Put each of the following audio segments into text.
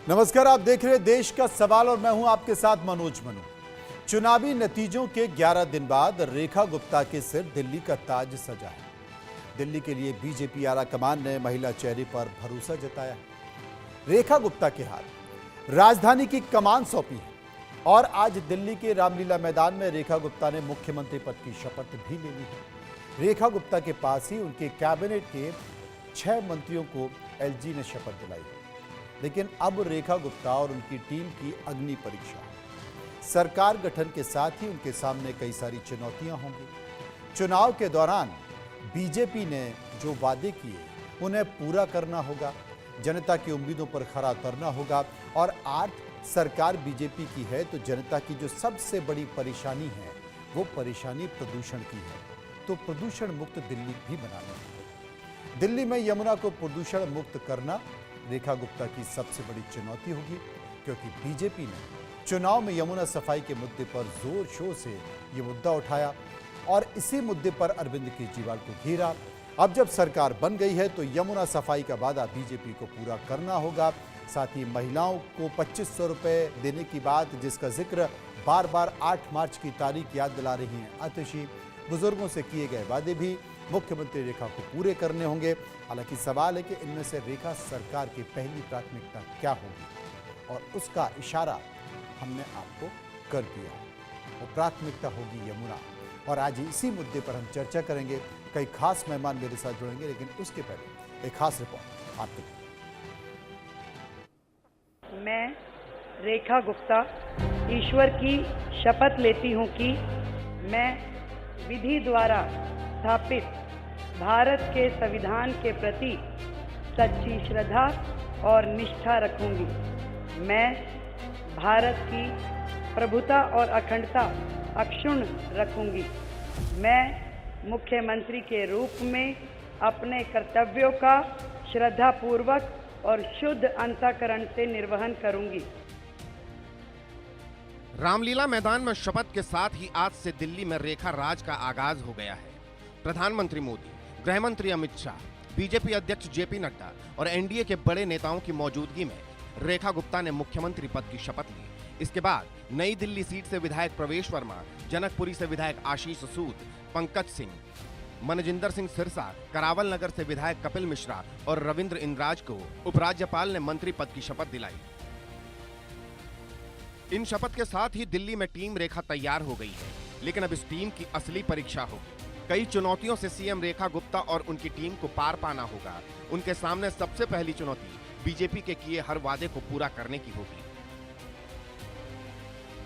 नमस्कार, आप देख रहे हैं देश का सवाल और मैं हूं आपके साथ मनोज मनु। चुनावी नतीजों के 11 दिन बाद रेखा गुप्ता के सिर दिल्ली का ताज सजा है। दिल्ली के लिए बीजेपी आला कमान ने महिला चेहरे पर भरोसा जताया है। रेखा गुप्ता के हाथ राजधानी की कमान सौंपी है और आज दिल्ली के रामलीला मैदान में रेखा गुप्ता ने मुख्यमंत्री पद की शपथ भी ले ली है। रेखा गुप्ता के पास ही उनके कैबिनेट के 6 मंत्रियों को एलजी ने शपथ दिलाई है। लेकिन अब रेखा गुप्ता और उनकी टीम की अग्नि परीक्षा है। सरकार गठन के साथ ही उनके सामने कई सारी चुनौतियां होंगी। चुनाव के दौरान बीजेपी ने जो वादे किए उन्हें पूरा करना होगा, जनता की उम्मीदों पर खरा उतरना होगा। और आज सरकार बीजेपी की है तो जनता की जो सबसे बड़ी परेशानी है वो परेशानी प्रदूषण की है, तो प्रदूषण मुक्त दिल्ली भी बनानी है। दिल्ली में यमुना को प्रदूषण मुक्त करना रेखा गुप्ता की सबसे बड़ी चुनौती होगी, क्योंकि बीजेपी ने चुनाव में यमुना सफाई के मुद्दे पर जोर शोर से ये मुद्दा उठाया और इसी मुद्दे पर अरविंद केजरीवाल को घेरा। अब जब सरकार बन गई है तो यमुना सफाई का वादा बीजेपी को पूरा करना होगा। साथ ही महिलाओं को 2500 रुपये देने की बात, जिसका जिक्र बार बार 8 मार्च की तारीख याद दिला रही हैं आतिशी। बुजुर्गों से किए गए वादे भी मुख्यमंत्री रेखा को पूरे करने होंगे। हालांकि सवाल है कि इनमें से रेखा सरकार की पहली प्राथमिकता क्या होगी, और उसका इशारा हमने आपको कर दिया है। वो प्राथमिकता होगी यमुना, और आज इसी मुद्दे पर हम चर्चा करेंगे। कई खास मेहमान मेरे साथ जुड़ेंगे, लेकिन उसके पहले एक खास रिपोर्ट आपके लिए। मैं रेखा गुप्ता ईश्वर की शपथ लेती हूँ कि मैं विधि द्वारा स्थापित भारत के संविधान के प्रति सच्ची श्रद्धा और निष्ठा रखूंगी। मैं भारत की प्रभुता और अखंडता अक्षुण्ण रखूंगी। मैं मुख्यमंत्री के रूप में अपने कर्तव्यों का श्रद्धापूर्वक और शुद्ध अंतःकरण से निर्वहन करूंगी। रामलीला मैदान में शपथ के साथ ही आज से दिल्ली में रेखा राज का आगाज हो गया है। प्रधानमंत्री मोदी, गृह मंत्री अमित शाह, बीजेपी अध्यक्ष जेपी नड्डा और एनडीए के बड़े नेताओं की मौजूदगी में रेखा गुप्ता ने मुख्यमंत्री पद की शपथ ली। इसके बाद नई दिल्ली सीट से विधायक प्रवेश वर्मा, जनकपुरी से विधायक आशीष सूद, पंकज सिंह, मनजिंदर सिंह सिरसा, करावल नगर से विधायक कपिल मिश्रा और रविंद्र इंद्राज को उपराज्यपाल ने मंत्री पद की शपथ दिलाई। इन शपथ के साथ ही दिल्ली में टीम रेखा तैयार हो गई है, लेकिन अब इस टीम की असली परीक्षा होगी। कई चुनौतियों से सीएम रेखा गुप्ता और उनकी टीम को पार पाना होगा। उनके सामने सबसे पहली चुनौती बीजेपी के किए हर वादे को पूरा करने की होगी।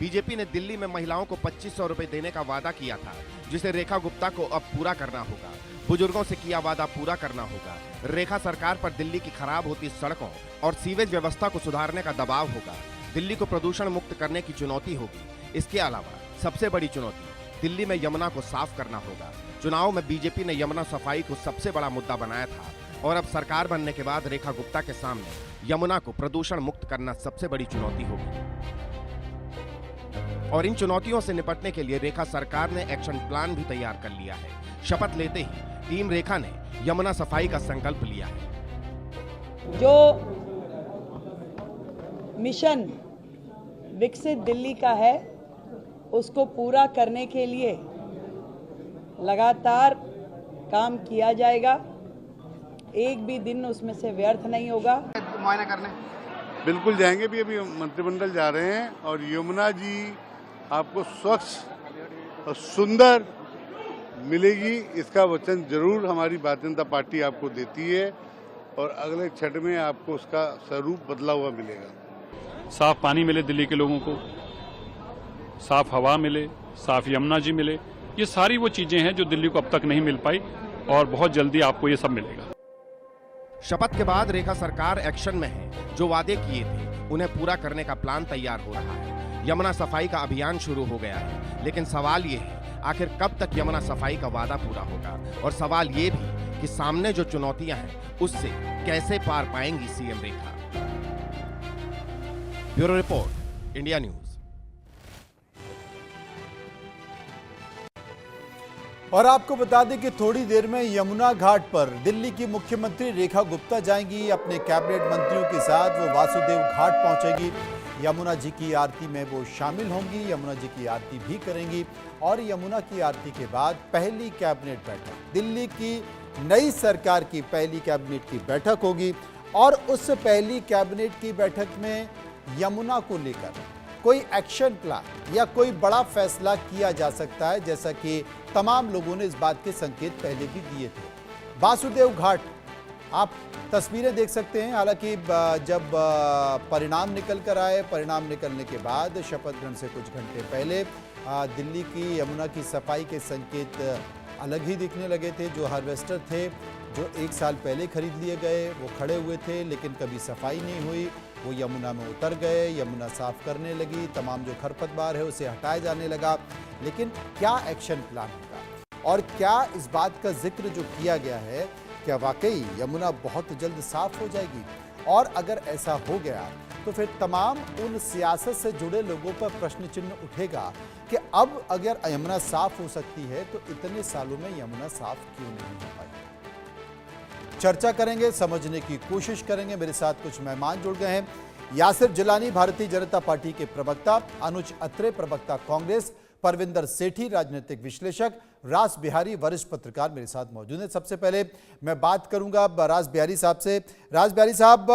बीजेपी ने दिल्ली में महिलाओं को 2500 रुपए देने का वादा किया था, जिसे रेखा गुप्ता को अब पूरा करना होगा। बुजुर्गों से किया वादा पूरा करना होगा। रेखा सरकार पर दिल्ली की खराब होती सड़कों और सीवेज व्यवस्था को सुधारने का दबाव होगा। दिल्ली को प्रदूषण मुक्त करने की चुनौती होगी। इसके अलावा सबसे बड़ी चुनौती दिल्ली में यमुना को साफ करना होगा। चुनाव में बीजेपी ने यमुना सफाई को सबसे बड़ा मुद्दा बनाया था, और अब सरकार बनने के बाद रेखा गुप्ता के सामने यमुना को प्रदूषण मुक्त करना सबसे बड़ी चुनौती होगी। और इन चुनौतियों से निपटने के लिए रेखा सरकार ने एक्शन प्लान भी तैयार कर लिया है। शपथ लेते ही टीम रेखा ने यमुना सफाई का संकल्प लिया है। जो मिशन विकसित दिल्ली का है, उसको पूरा करने के लिए लगातार काम किया जाएगा। एक भी दिन उसमें से व्यर्थ नहीं होगा। मुआयना करने बिल्कुल जाएंगे भी। अभी मंत्रिमंडल जा रहे हैं और यमुना जी आपको स्वच्छ और सुंदर मिलेगी, इसका वचन जरूर हमारी भारतीय जनता पार्टी आपको देती है, और अगले छठ में आपको उसका स्वरूप बदला हुआ मिलेगा। साफ पानी मिले दिल्ली के लोगों को, साफ हवा मिले, साफ यमुना जी मिले। ये सारी वो चीजें हैं जो दिल्ली को अब तक नहीं मिल पाई, और बहुत जल्दी आपको ये सब मिलेगा। शपथ के बाद रेखा सरकार एक्शन में है। जो वादे किए थे उन्हें पूरा करने का प्लान तैयार हो रहा है। यमुना सफाई का अभियान शुरू हो गया है, लेकिन सवाल ये है आखिर कब तक यमुना सफाई का वादा पूरा होगा, और सवाल ये भी कि सामने जो चुनौतियां हैं उससे कैसे पार पाएंगी CM Rekha. Bureau report, India news. और आपको बता दें कि थोड़ी देर में यमुना घाट पर दिल्ली की मुख्यमंत्री रेखा गुप्ता जाएंगी अपने कैबिनेट मंत्रियों के साथ। वो वासुदेव घाट पहुंचेगी, यमुना जी की आरती में वो शामिल होंगी, यमुना जी की आरती भी करेंगी और यमुना की आरती के बाद पहली कैबिनेट बैठक, दिल्ली की नई सरकार की पहली कैबिनेट की बैठक होगी। और उस पहली कैबिनेट की बैठक में यमुना को लेकर कोई एक्शन प्लान या कोई बड़ा फैसला किया जा सकता है, जैसा कि तमाम लोगों ने इस बात के संकेत पहले भी दिए थे। वासुदेव घाट आप तस्वीरें देख सकते हैं। हालांकि जब परिणाम निकल कर आए, परिणाम निकलने के बाद शपथ ग्रहण से कुछ घंटे पहले दिल्ली की यमुना की सफाई के संकेत अलग ही दिखने लगे थे। जो हार्वेस्टर थे जो 1 साल पहले खरीद लिए गए वो खड़े हुए थे, लेकिन कभी सफाई नहीं हुई। वो यमुना में उतर गए, यमुना साफ करने लगी, तमाम जो खरपतवार है उसे हटाया जाने लगा। लेकिन क्या एक्शन प्लान होगा और क्या इस बात का जिक्र जो किया गया है, क्या वाकई यमुना बहुत जल्द साफ हो जाएगी? और अगर ऐसा हो गया तो फिर तमाम उन सियासत से जुड़े लोगों पर प्रश्न चिन्ह उठेगा कि अब अगर यमुना साफ हो सकती है तो इतने सालों में यमुना साफ क्यों नहीं हो पाई? चर्चा करेंगे, समझने की कोशिश करेंगे। मेरे साथ कुछ मेहमान जुड़ गए हैं। यासिर जिलानी भारतीय जनता पार्टी के प्रवक्ता, अनुज अत्रे प्रवक्ता कांग्रेस, परविंदर सेठी राजनीतिक विश्लेषक, रास बिहारी वरिष्ठ पत्रकार मेरे साथ मौजूद हैं। सबसे पहले मैं बात करूंगा रास बिहारी साहब से। रास बिहारी साहब,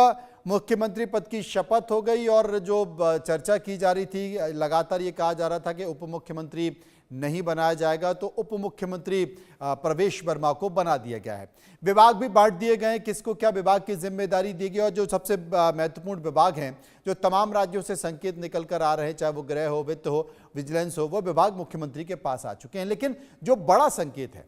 मुख्यमंत्री पद की शपथ हो गई और जो चर्चा की जा रही थी, लगातार ये कहा जा रहा था कि उप मुख्यमंत्री नहीं बनाया जाएगा, तो उप मुख्यमंत्री प्रवेश वर्मा को बना दिया गया है। विभाग भी बांट दिए गए, किसको क्या विभाग की जिम्मेदारी दी गई और जो सबसे महत्वपूर्ण विभाग हैं, जो तमाम राज्यों से संकेत निकल कर आ रहे हैं, चाहे वो गृह हो, वित्त हो, विजिलेंस हो, वो विभाग मुख्यमंत्री के पास आ चुके हैं। लेकिन जो बड़ा संकेत है,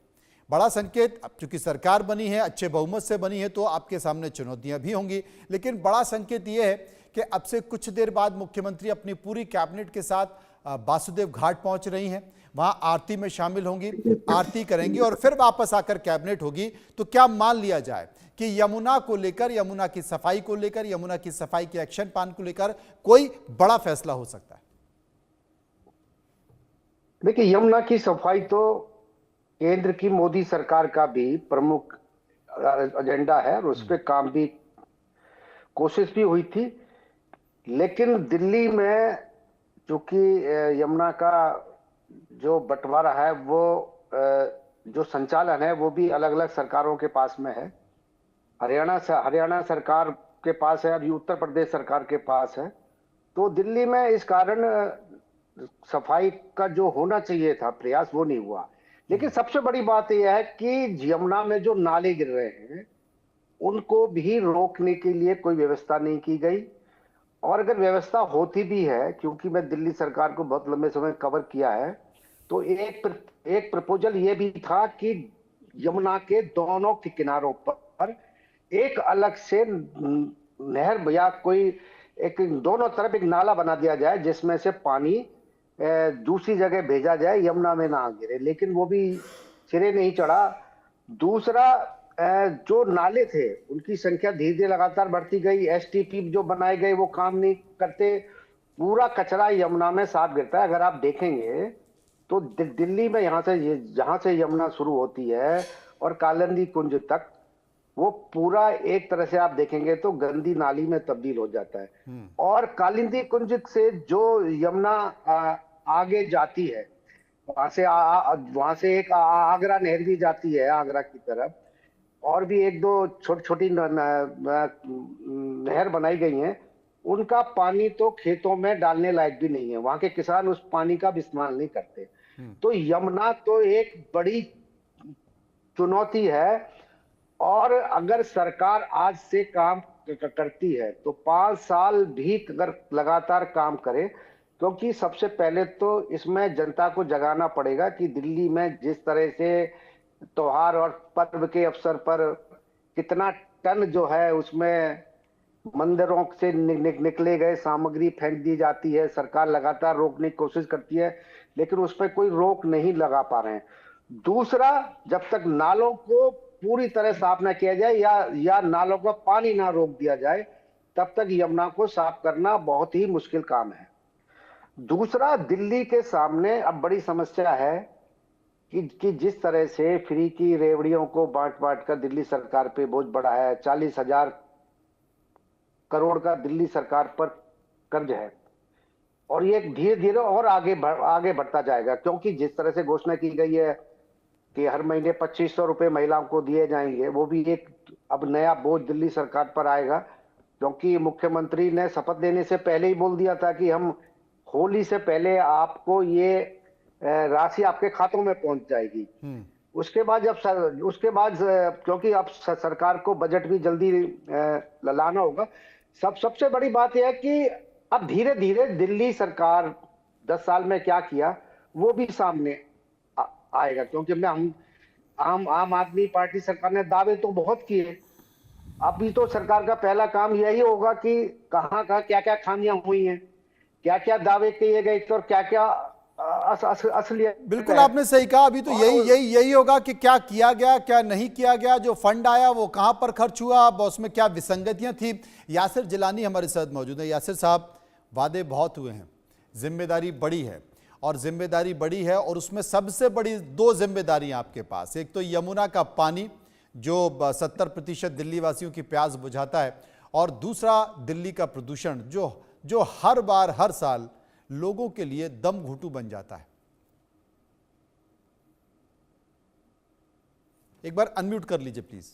बड़ा संकेत, अब चूंकि सरकार बनी है, अच्छे बहुमत से बनी है, तो आपके सामने चुनौतियां भी होंगी, लेकिन बड़ा संकेत यह है कि अब से कुछ देर बाद मुख्यमंत्री अपनी पूरी कैबिनेट के साथ वासुदेव घाट पहुंच रही हैं, वहां आरती में शामिल होंगी, आरती करेंगी और फिर वापस आकर कैबिनेट होगी। तो क्या मान लिया जाए कि यमुना को लेकर, यमुना की सफाई को लेकर, यमुना की सफाई के एक्शन प्लान को लेकर कोई बड़ा फैसला हो सकता है? देखिए, यमुना की सफाई तो केंद्र की मोदी सरकार का भी प्रमुख एजेंडा है और उस पर काम भी, कोशिश भी हुई थी। लेकिन दिल्ली में चूंकि यमुना का जो बंटवारा है, वो जो संचालन है वो भी अलग अलग सरकारों के पास में है। हरियाणा सरकार के पास है, अभी उत्तर प्रदेश सरकार के पास है। तो दिल्ली में इस कारण सफाई का जो होना चाहिए था प्रयास, वो नहीं हुआ। लेकिन सबसे बड़ी बात यह है कि यमुना में जो नाले गिर रहे हैं उनको भी रोकने के लिए कोई व्यवस्था नहीं की गई। और अगर व्यवस्था होती भी है, क्योंकि मैं दिल्ली सरकार को बहुत लंबे समय कवर किया है, तो एक प्रपोजल ये भी था कि यमुना के दोनों के किनारों पर एक अलग से नहर या कोई एक, दोनों तरफ एक नाला बना दिया जाए जिसमें से पानी दूसरी जगह भेजा जाए, यमुना में ना गिरे। लेकिन वो भी सिरे नहीं चढ़ा। दूसरा, जो नाले थे उनकी संख्या धीरे धीरे लगातार बढ़ती गई। एसटीपी जो बनाए गए वो काम नहीं करते, पूरा कचरा यमुना में साफ गिरता है। अगर आप देखेंगे तो दिल्ली में जहां से यमुना शुरू होती है और कालिंदी कुंज तक, वो पूरा एक तरह से आप देखेंगे तो गंदी नाली में तब्दील हो जाता है। और कालिंदी कुंज से जो यमुना आगे जाती है, वहां से एक आगरा नहर भी जाती है आगरा की तरफ, और भी एक दो छोटी छोटी नहर बनाई गई हैं। उनका पानी तो खेतों में डालने लायक भी नहीं है, वहां के किसान उस पानी का भी इस्तेमाल नहीं करते। तो यमुना तो एक बड़ी चुनौती है। और अगर सरकार आज से काम करती है तो 5 साल भी अगर लगातार काम करे, क्योंकि सबसे पहले तो इसमें जनता को जगाना पड़ेगा कि दिल्ली में जिस तरह से त्योहार और पर्व के अवसर पर कितना टन जो है उसमें मंदिरों से निकले गए सामग्री फेंक दी जाती है। सरकार लगातार रोकने की कोशिश करती है, लेकिन उस पर कोई रोक नहीं लगा पा रहे हैं। दूसरा, जब तक नालों को पूरी तरह साफ ना किया जाए या नालों का पानी ना रोक दिया जाए, तब तक यमुना को साफ करना बहुत ही मुश्किल काम है। दूसरा, दिल्ली के सामने अब बड़ी समस्या है कि जिस तरह से फ्री की रेवड़ियों को बांट बांट कर दिल्ली सरकार पे बोझ बढ़ा है, 40,000 करोड़ का दिल्ली सरकार पर कर्ज है, और ये धीरे धीरे और आगे बढ़ता जाएगा, क्योंकि जिस तरह से घोषणा की गई है कि हर महीने 2500 रुपए महिलाओं को दिए जाएंगे, वो भी एक अब नया बोझ दिल्ली सरकार पर आएगा, क्योंकि मुख्यमंत्री ने शपथ लेने से पहले ही बोल दिया था कि हम होली से पहले आपको ये राशि आपके खातों में पहुंच जाएगी। उसके बाद क्योंकि अब सरकार को बजट भी जल्दी लाना होगा। सबसे बड़ी बात यह है कि अब धीरे धीरे दिल्ली सरकार 10 साल में क्या किया वो भी सामने आएगा, क्योंकि हमने आम आदमी पार्टी सरकार ने दावे तो बहुत किए। अभी तो सरकार का पहला काम यही होगा कि कहाँ क्या क्या खामियां हुई हैं, क्या क्या दावे किए गए और क्या क्या असलियत। बिल्कुल आपने सही कहा। अभी तो यही होगा कि क्या किया गया, क्या नहीं किया गया, जो फंड आया वो कहां पर खर्च हुआ, उसमें क्या विसंगतियां थी। यासिर जिलानी हमारे साथ मौजूद है। यासिर साहब, वादे बहुत हुए हैं, जिम्मेदारी बड़ी है, और उसमें सबसे बड़ी 2 जिम्मेदारियां आपके पास। एक तो यमुना का पानी जो 70% दिल्ली वासियों की प्यास बुझाता है, और दूसरा दिल्ली का प्रदूषण जो हर बार हर साल लोगों के लिए दम घुटू बन जाता है। एक बार अनम्यूट कर लीजिए प्लीज।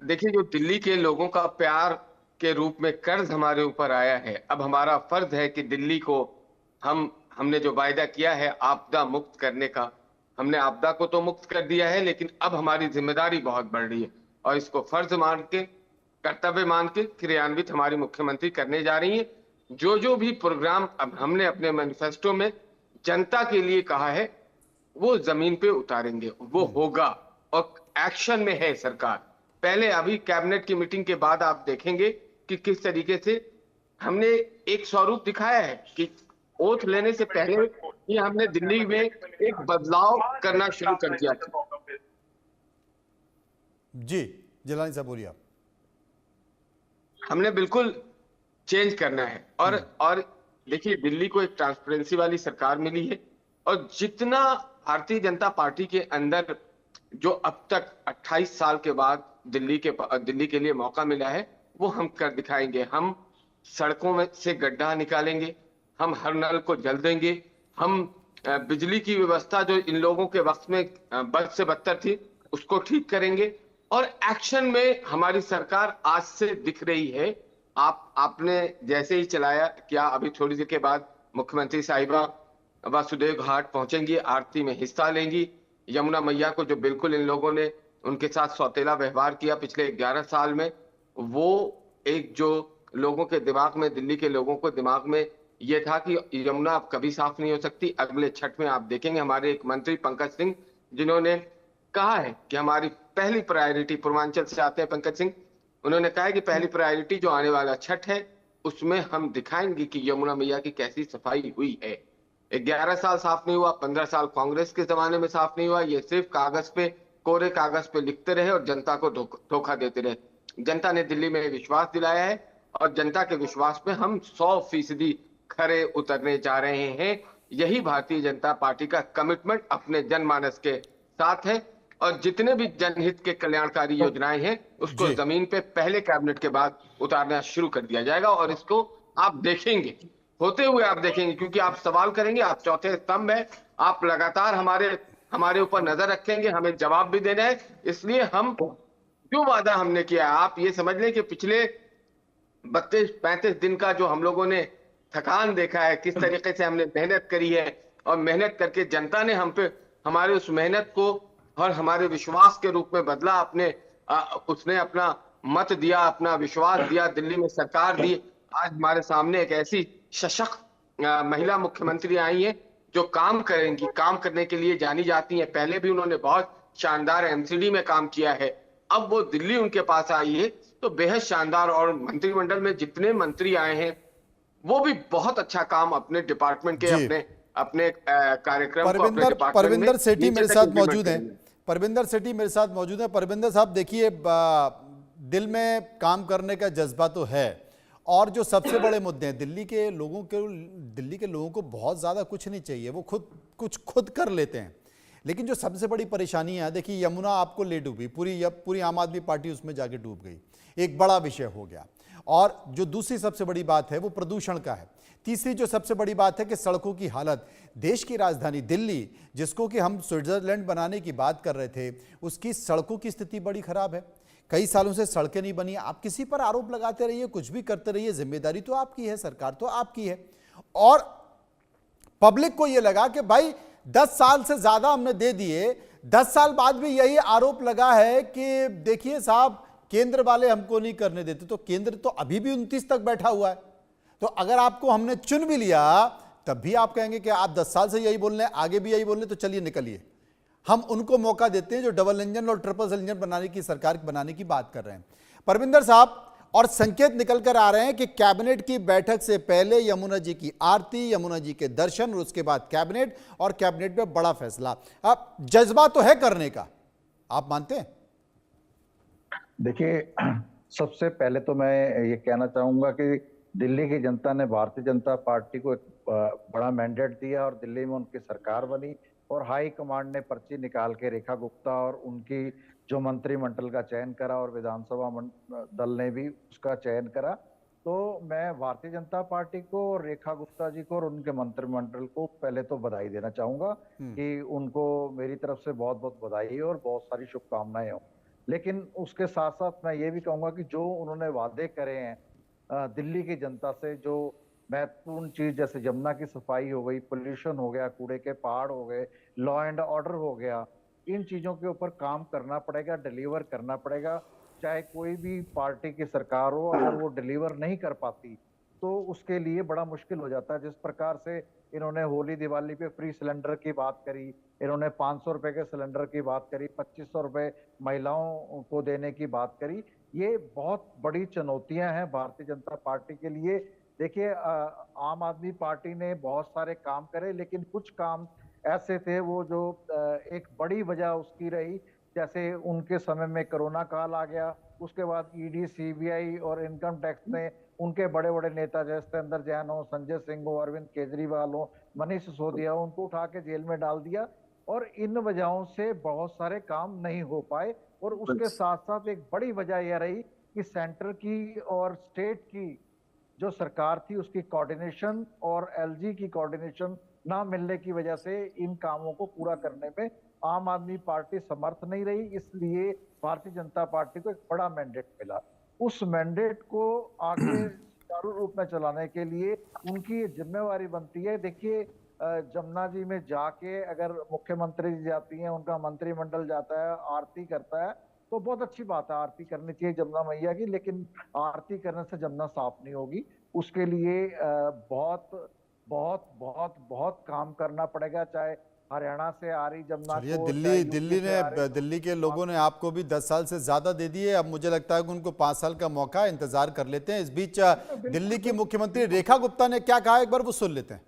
देखिए जो दिल्ली के लोगों का प्यार के रूप में कर्ज हमारे ऊपर आया है, अब हमारा फर्ज है कि दिल्ली को हमने जो वायदा किया है आपदा मुक्त करने का, हमने आपदा को तो मुक्त कर दिया है, लेकिन अब हमारी जिम्मेदारी बहुत बढ़ रही है, और इसको फर्ज मान के, कर्तव्य मान के क्रियान्वित हमारी मुख्यमंत्री करने जा रही है। जो भी प्रोग्राम अब हमने अपने मैनिफेस्टो में जनता के लिए कहा है वो जमीन पे उतारेंगे, वो होगा, और एक्शन में है सरकार। पहले अभी कैबिनेट की मीटिंग के बाद आप देखेंगे कि किस तरीके से हमने एक स्वरूप दिखाया है कि ओथ लेने से पहले ही हमने दिल्ली में एक बदलाव करना शुरू कर दिया था। जी जिलानी साहब बोलिए। हमने बिल्कुल चेंज करना है, और देखिए दिल्ली को एक ट्रांसपेरेंसी वाली सरकार मिली है, और जितना भारतीय जनता पार्टी के अंदर जो अब तक 28 साल के बाद दिल्ली के लिए मौका मिला है वो हम कर दिखाएंगे। हम सड़कों में से गड्ढा निकालेंगे, हम हर नल को जल देंगे, हम बिजली की व्यवस्था जो इन लोगों के वक्त में बद से बदतर थी उसको ठीक करेंगे, और एक्शन में हमारी सरकार आज से दिख रही है। आपने जैसे ही चलाया क्या, अभी थोड़ी देर के बाद मुख्यमंत्री साहिबा वासुदेव घाट पहुंचेंगी, आरती में हिस्सा लेंगी। यमुना मैया को जो बिल्कुल इन लोगों ने उनके साथ सौतेला व्यवहार किया पिछले 11 साल में, वो एक जो लोगों के दिमाग में, दिल्ली के लोगों को दिमाग में ये था कि यमुना अब कभी साफ नहीं हो सकती। अगले छठ में आप देखेंगे हमारे एक मंत्री पंकज सिंह जिन्होंने कहा है कि हमारी पहली प्रायोरिटी, पूर्वांचल से आते हैं पंकज सिंह, उन्होंने कहा है कि पहली प्रायोरिटी जो आने वाला छठ है उसमें हम दिखाएंगे कि यमुना मैया की कैसी सफाई हुई है। 11 साल साफ नहीं हुआ, 15 साल कांग्रेस के जमाने में साफ नहीं हुआ, ये सिर्फ कागज पे, कोरे कागज पे लिखते रहे और जनता को धोखा देते रहे। जनता ने दिल्ली में विश्वास दिलाया है, और जनता के विश्वास पे हम 100% खरे उतरने जा रहे हैं। यही भारतीय जनता पार्टी का कमिटमेंट अपने जनमानस के साथ है, और जितने भी जनहित के कल्याणकारी योजनाएं हैं उसको जमीन पे पहले कैबिनेट के बाद उतारना शुरू कर दिया जाएगा, और इसको आप देखेंगे होते हुए, आप देखेंगे, क्योंकि आप सवाल करेंगे, आप चौथे स्तंभ है, आप लगातार हमारे ऊपर नजर रखेंगे, हमें जवाब भी देना है। इसलिए हम जो वादा हमने किया है, आप ये समझ लें कि पिछले 32-35 दिन का जो हम लोगों ने थकान देखा है, किस तरीके से हमने मेहनत करी है, और मेहनत करके जनता ने हम पे हमारे उस मेहनत को और हमारे विश्वास के रूप में बदला। उसने अपना मत दिया, अपना विश्वास दिया, दिल्ली में सरकार दी। आज हमारे सामने एक ऐसी सशक्त महिला मुख्यमंत्री आई है जो काम करेंगी, काम करने के लिए जानी जाती हैं। पहले भी उन्होंने बहुत शानदार एमसीडी में काम किया है, अब वो दिल्ली उनके पास आई है तो बेहद शानदार। और मंत्रिमंडल में जितने मंत्री आए हैं वो भी बहुत अच्छा काम अपने डिपार्टमेंट के, अपने कार्यक्रम को अपने डिपार्टमेंट में। परविंदर सेठी मेरे साथ मौजूद हैं। परविंदर सेठी मेरे साथ मौजूद हैं। परविंदर साहब देखिए, दिल में काम करने का जज्बा तो है, और जो सबसे बड़े मुद्दे हैं, दिल्ली के लोगों को बहुत ज़्यादा कुछ नहीं चाहिए, वो खुद कर लेते हैं। लेकिन जो सबसे बड़ी परेशानी है, देखिए यमुना आपको ले डूबी, पूरी आम आदमी पार्टी उसमें जाके डूब गई, एक बड़ा विषय हो गया। और जो दूसरी सबसे बड़ी बात है वो प्रदूषण का है। तीसरी जो सबसे बड़ी बात है कि सड़कों की हालत, देश की राजधानी दिल्ली, जिसको कि हम स्विट्जरलैंड बनाने की बात कर रहे थे, उसकी सड़कों की स्थिति बड़ी खराब है। कई सालों से सड़कें नहीं बनी। आप किसी पर आरोप लगाते रहिए, कुछ भी करते रहिए, जिम्मेदारी तो आपकी है, सरकार तो आपकी है। और पब्लिक को यह लगा कि भाई 10 साल से ज्यादा हमने दे दिए, 10 साल बाद भी यही आरोप लगा है कि देखिए साहब केंद्र वाले हमको नहीं करने देते। तो केंद्र तो अभी भी 29 तक बैठा हुआ है। तो अगर आपको हमने चुन भी लिया तब भी आप कहेंगे कि आप 10 साल से यही बोल रहे हैं, आगे भी यही बोल रहे हैं, तो चलिए निकलिए। हम उनको मौका देते हैं जो डबल इंजन और ट्रिपल इंजन बनाने की सरकार बनाने की बात कर रहे हैं। परविंदर साहब, और संकेत निकल कर आ रहे हैं कि कैबिनेट की बैठक से पहले यमुना जी की आरती, यमुना जी के दर्शन और उसके बाद कैबिनेट, और कैबिनेट में बड़ा फैसला। अब जज्बा तो है करने का, आप मानते हैं? देखिए, सबसे पहले तो मैं ये कहना चाहूंगा कि दिल्ली की जनता ने भारतीय जनता पार्टी को एक बड़ा मैंडेट दिया और दिल्ली में उनकी सरकार बनी और हाई कमांड ने पर्ची निकाल के रेखा गुप्ता और उनकी जो मंत्रिमंडल का चयन करा और विधानसभा दल ने भी उसका चयन करा। तो मैं भारतीय जनता पार्टी को, रेखा गुप्ता जी को और उनके मंत्रिमंडल को पहले तो बधाई देना चाहूंगा कि उनको मेरी तरफ से बहुत बहुत बधाई और बहुत सारी शुभकामनाएं हो। लेकिन उसके साथ साथ मैं ये भी कहूंगा कि जो उन्होंने वादे करे हैं दिल्ली की जनता से, जो महत्वपूर्ण चीज जैसे यमुना की सफाई हो गई, पोल्यूशन हो गया, कूड़े के पहाड़ हो गए, लॉ एंड ऑर्डर हो गया, इन चीजों के ऊपर काम करना पड़ेगा, डिलीवर करना पड़ेगा। चाहे कोई भी पार्टी की सरकार हो, अगर वो डिलीवर नहीं कर पाती तो उसके लिए बड़ा मुश्किल हो जाता है। जिस प्रकार से इन्होंने होली दिवाली पे फ्री सिलेंडर की बात करी, इन्होंने 500 रुपए के सिलेंडर की बात करी, 2500 रुपए महिलाओं को देने की बात करी, ये बहुत बड़ी चुनौतियां हैं भारतीय जनता पार्टी के लिए। देखिए, आम आदमी पार्टी ने बहुत सारे काम करे, लेकिन कुछ काम ऐसे थे वो जो एक बड़ी वजह उसकी रही, जैसे उनके समय में कोरोना काल आ गया, उसके बाद ईडी, सीबीआई और इनकम टैक्स ने उनके बड़े बड़े नेता जैसे सत्येंद्र जैन हो, संजय सिंह हो, अरविंद केजरीवाल हो, मनीष सिसोदिया हो, उनको उठा के जेल में डाल दिया और इन वजहों से बहुत सारे काम नहीं हो पाए। और उसके साथ साथ एक बड़ी वजह यह रही कि सेंटर की और स्टेट की जो सरकार थी उसकी कोऑर्डिनेशन और एलजी की कोऑर्डिनेशन ना मिलने की वजह से इन कामों को पूरा करने में आम आदमी पार्टी समर्थ नहीं रही। इसलिए भारतीय जनता पार्टी को एक बड़ा मैंडेट मिला। उस मैंडेट को आगे सुचारू रूप में चलाने के लिए उनकी जिम्मेवारी बनती है। देखिए, जमुना जी में जाके अगर मुख्यमंत्री जी जाती हैं, उनका मंत्रिमंडल जाता है, आरती करता है, तो बहुत अच्छी बात है, आरती करनी चाहिए जमुना मैया की, लेकिन आरती करने से जमुना साफ नहीं होगी। उसके लिए बहुत बहुत बहुत बहुत काम करना पड़ेगा। चाहे हरियाणा से आ रही जमुना को, दिल्ली के लोगों ने आपको भी 10 साल से ज्यादा दे दिए। अब मुझे लगता है कि उनको 5 साल का मौका इंतजार कर लेते हैं। इस बीच दिल्ली की मुख्यमंत्री रेखा गुप्ता ने क्या कहा, एक बार वो सुन लेते हैं।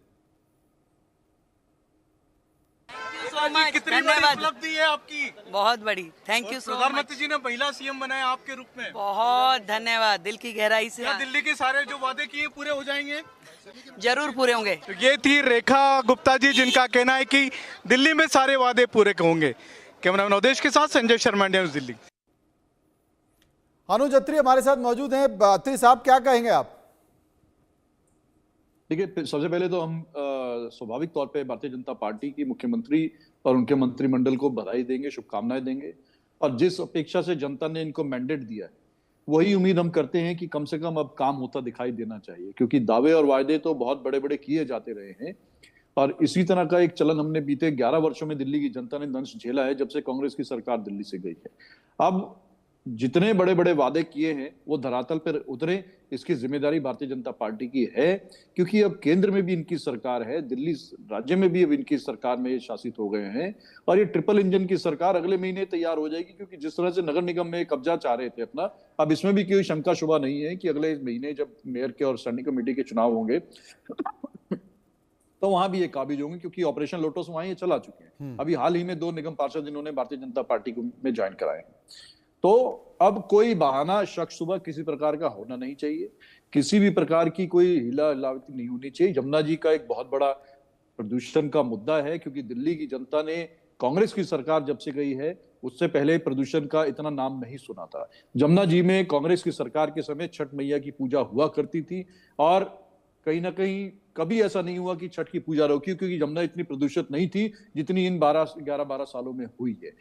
कितनी बड़ी उपलब्धि है आपकी? बहुत बड़ी, थैंक यू सो मच। प्रधानमंत्री जी ने महिला सीएम बनाया आपके रूप में, बहुत धन्यवाद, दिल की गहराई से। क्या दिल्ली के सारे जो वादे किए पूरे हो जाएंगे? जरूर पूरे होंगे। तो ये थी रेखा गुप्ता जी, जिनका कहना है कि दिल्ली में सारे वादे पूरे होंगे। कैमरामैन अवधेश के साथ संजय शर्मा, इंडिया न्यूज़ दिल्ली। अनुज अत्री हमारे साथ मौजूद हैं। अत्री साहब, क्या कहेंगे आप? देखिए, सबसे पहले तो हम स्वाभाविक तौर पे भारतीय जनता पार्टी की मुख्यमंत्री और उनके मंत्रिमंडल को बधाई देंगे, शुभकामनाएं देंगे। और जिस अपेक्षा से जनता ने इनको मैंडेट दिया है, वही उम्मीद हम करते हैं कि कम से कम अब काम होता दिखाई देना चाहिए, क्योंकि दावे और वायदे तो बहुत बड़े बड़े किए जाते रहे हैं। और इसी तरह का एक चलन हमने बीते 11 वर्षों में दिल्ली की जनता ने दंश झेला है, जब से कांग्रेस की सरकार दिल्ली से गई है। अब जितने बड़े बड़े वादे किए हैं वो धरातल पर उतरे, इसकी जिम्मेदारी भारतीय जनता पार्टी की है, क्योंकि अब केंद्र में भी इनकी सरकार है, दिल्ली राज्य में भी अब इनकी सरकार में शासित हो गए हैं। और ये ट्रिपल इंजन की सरकार अगले महीने तैयार हो जाएगी, क्योंकि जिस तरह से नगर निगम में कब्जा चाह रहे थे अपना, अब इसमें भी कोई शंका शुबा नहीं है कि अगले महीने जब मेयर के और स्टैंडिंग कमेटी के चुनाव होंगे तो वहां भी ये काबिज होंगे, क्योंकि ऑपरेशन लोटस वहां ये चला चुके हैं। अभी हाल ही में 2 निगम पार्षद इन्होंने भारतीय जनता पार्टी में ज्वाइन कराए हैं। तो अब कोई बहाना, शक, शुबा किसी प्रकार का होना नहीं चाहिए। किसी भी प्रकार की कोई हिला हिलावटी नहीं होनी चाहिए। यमुना जी का एक बहुत बड़ा प्रदूषण का मुद्दा है, क्योंकि दिल्ली की जनता ने कांग्रेस की सरकार जब से गई है उससे पहले प्रदूषण का इतना नाम नहीं सुना था। यमुना जी में कांग्रेस की सरकार के समय छठ मैया की पूजा हुआ करती थी, और कहीं ना कहीं कभी ऐसा नहीं हुआ कि छठ की पूजा रोकी, क्योंकि यमुना इतनी प्रदूषित नहीं थी जितनी इन 11-12 सालों में हुई है।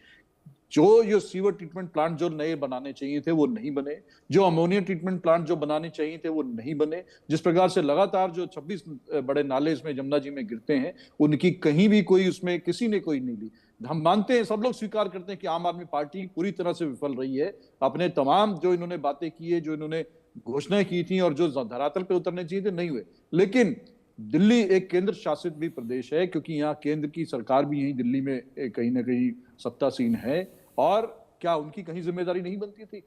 जो सीवर ट्रीटमेंट प्लांट जो नए बनाने चाहिए थे वो नहीं बने, जो अमोनिया ट्रीटमेंट प्लांट जो बनाने चाहिए थे वो नहीं बने, जिस प्रकार से लगातार जो 26 बड़े नाले इसमें यमुना जी में गिरते हैं उनकी कहीं भी कोई उसमें किसी ने कोई नहीं ली। हम मानते हैं, सब लोग स्वीकार करते हैं कि आम आदमी पार्टी पूरी तरह से विफल रही है अपने तमाम जो इन्होंने बातें की है, जो इन्होंने घोषणाएं की थी और जो धरातल पे उतरने चाहिए थे नहीं हुए। लेकिन दिल्ली एक केंद्र शासित भी प्रदेश है, क्योंकि यहाँ केंद्र की सरकार भी यही दिल्ली में कहीं ना कहीं सत्तासीन है, और क्या उनकी कहीं जिम्मेदारी नहीं बनती थी?